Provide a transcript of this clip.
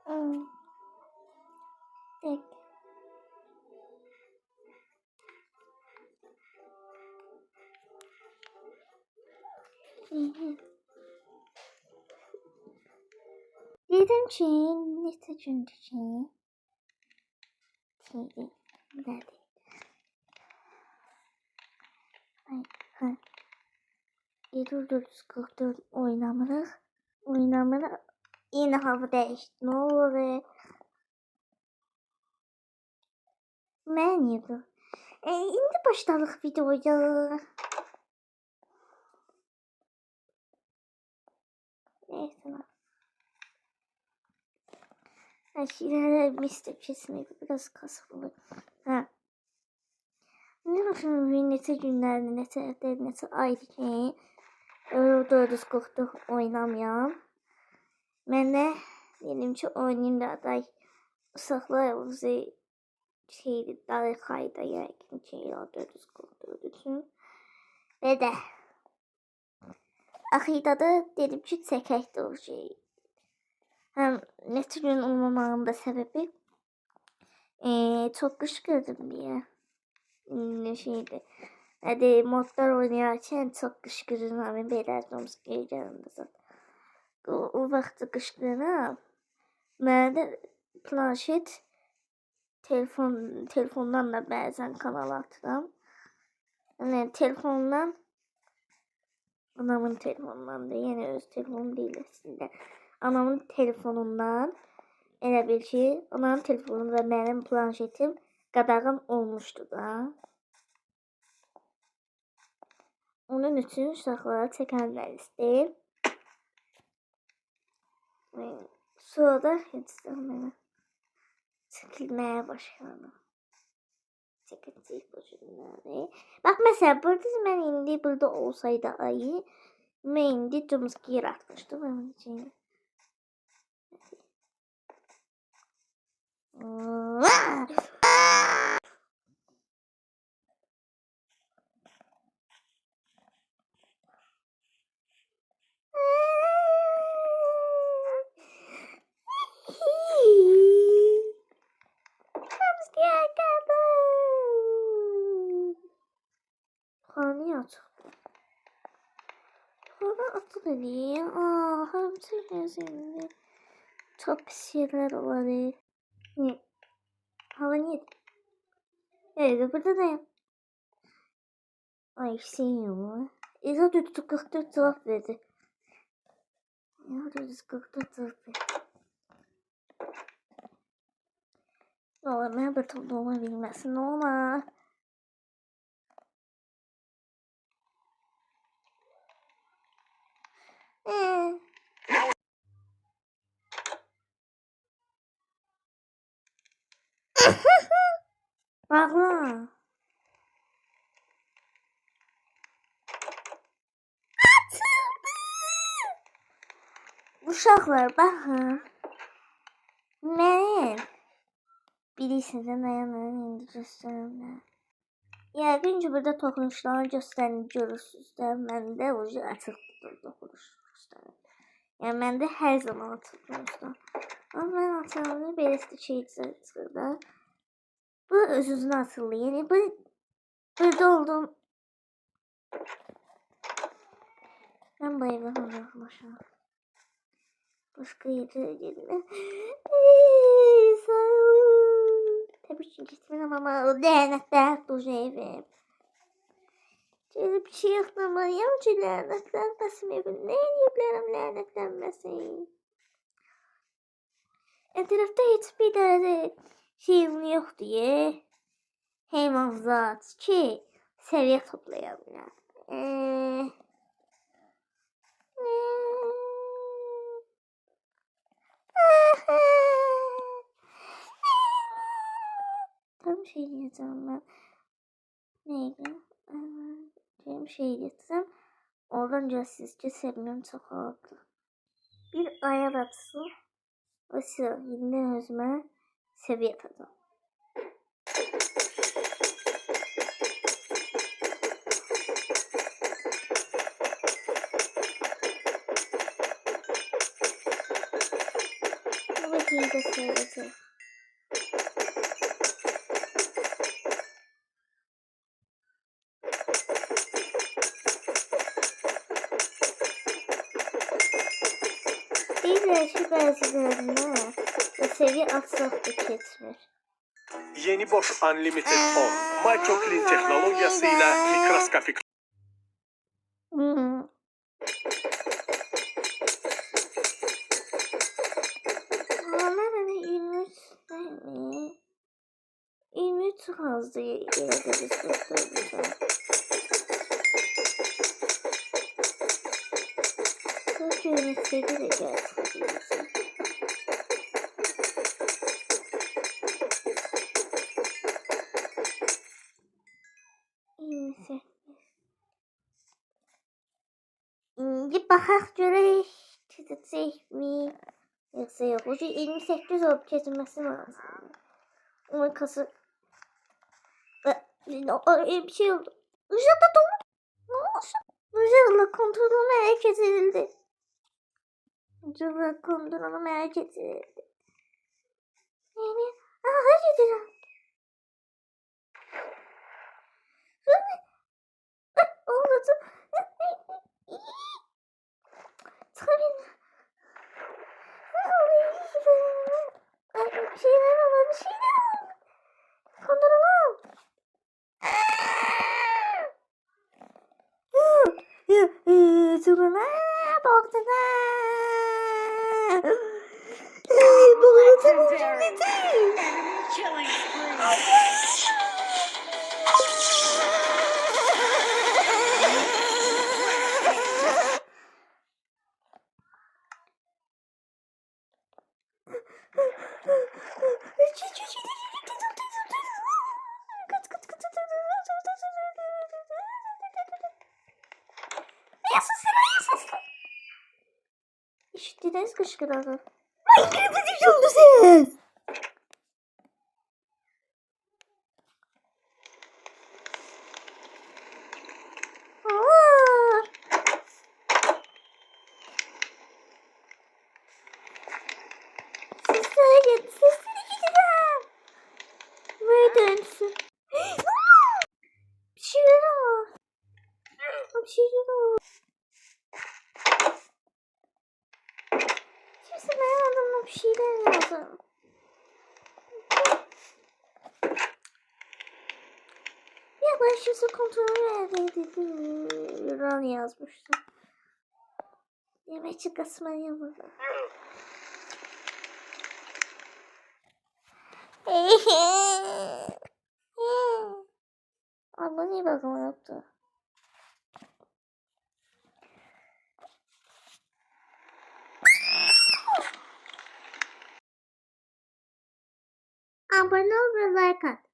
Hmm. Tek. Dedim ki neçə gündür ki şeydi. Nədir? Ay. Dur 44 oynamırıq. Yine hava dəyişdi. Nə olur? Mən yedim. İndi başladıq videoya. Neyse. Şeylerle mistik kesinlikle biraz kasıflı. Ha. Ne başım neçə günlərdir, neçə həftədir, neçə aydır ki, doğru-düz 44 oynamayam. Mən də dedim ki, oynayayım da aday uşaqlar uzu şeydi, darıxayda yəqin ki, ya 444 üçün. Və də axırda da dedim ki, çəkək də o şeyi. Həm neçə gün olmamağın da səbəbi çok qışqırdım deyə. Şeydi. Hadi modlar oynayarken çok qışqırıram. Belə domskaya gəlində zaten. O vaxtı qışqırıram. Mən də planşet telefondan da bəzən kanal atıram. Yəni telefondan anamın telefonundan da, yəni öz telefonum deyil əslində. Anamın telefonundan elə bil ki, anamın telefonu və mənim planşetim qadağan olmuşdu da. Onun üçün uşaqlara çəkənlər istəyir. Sonra da heç mənə çəkilməyə başladım. Çəkəcək bu günləri. Bax, məsələn, burada mən indi burada olsaydı ayı, mən indi jumpscare atmışdım onun için. Hani açık. Hani açık niye? Hem senin çok pis şeyler olabilir. Ne? Hava niye? Evet, burada da. Ay sevmiyorum. Zaten 44 cevap verdi. Ya 44 cevap verdi. Ne olur ben bir top dolma bilmesin, ne olur. Bağla. Uşaqlar baxın. Mən bilirsiniz dayanın indi göstərirəm. Yəqin ki burada toxunuşları görürsünüz də. Məndə ucu açıq toxunuş göstərir. Yəni məndə hər zaman açıq toxunuşlar. Amma mən açıqda belə şey çıxır da. Bu öz-özünə açıldı. Yəni bu burada olduğum. Mən bu evə hazırlaşam. Başqa yerə gedirəm. Tabii ki gitmem ama o lənətlər bu evim. Bir şey yoxlamalıyam ki, lənətlənməsin evim. Nə edebilirim lənətlənməsin? Ətrafda heç bir dənə şeyim yoxdur. Heyvanzat ki, səviyyə toplayabilir. Tam şey diyeceğim ben. Neydi? Benim şey diyeceğim. Oradan sizce sevmem çok oldu. Bir ayar atsın. O sıra yine özüme seviye yapacağım. Evet, iyi de söyledi. İyileşi bəzilərində və seviyə atsaq da keçmir. Yeni Bosch Unlimited 10 microclean teknolojisiyle mikroskopik Mən 23 azdı yerdə biz götürdük. Çok yönetseydi de gerçekten. 28. İndi baxaq görək keçəcəkmi? Yoxsa yox. Ucu 28 olub keçməsi lazım. Onun kası... Bir şey oldu. Ucada dolu. Ne olsun? Ucada kontrolü merak edildi. Ucada kontrolü merak edildi. Yani... Hadi gidelim. Olmadı. Tabii. Bir şeyler oldu, bir şeyler oldu. Kontrolüm. Tugana baktına. Baktına değil. İşittiniz kışkırtını. Ay kırpıcı oldu ses. Sesleri gidelim. Böyle dönsün. Bir şeyler var. Bir şeyler var. Kimse benim adımla bir şeyler yazdı. Ya ben şimdi kontrolü edildim. Yuran yazmıştım. Yemek çıkasma yapmadı. Abla niye bakıma yaptı? Abone ol ve like at.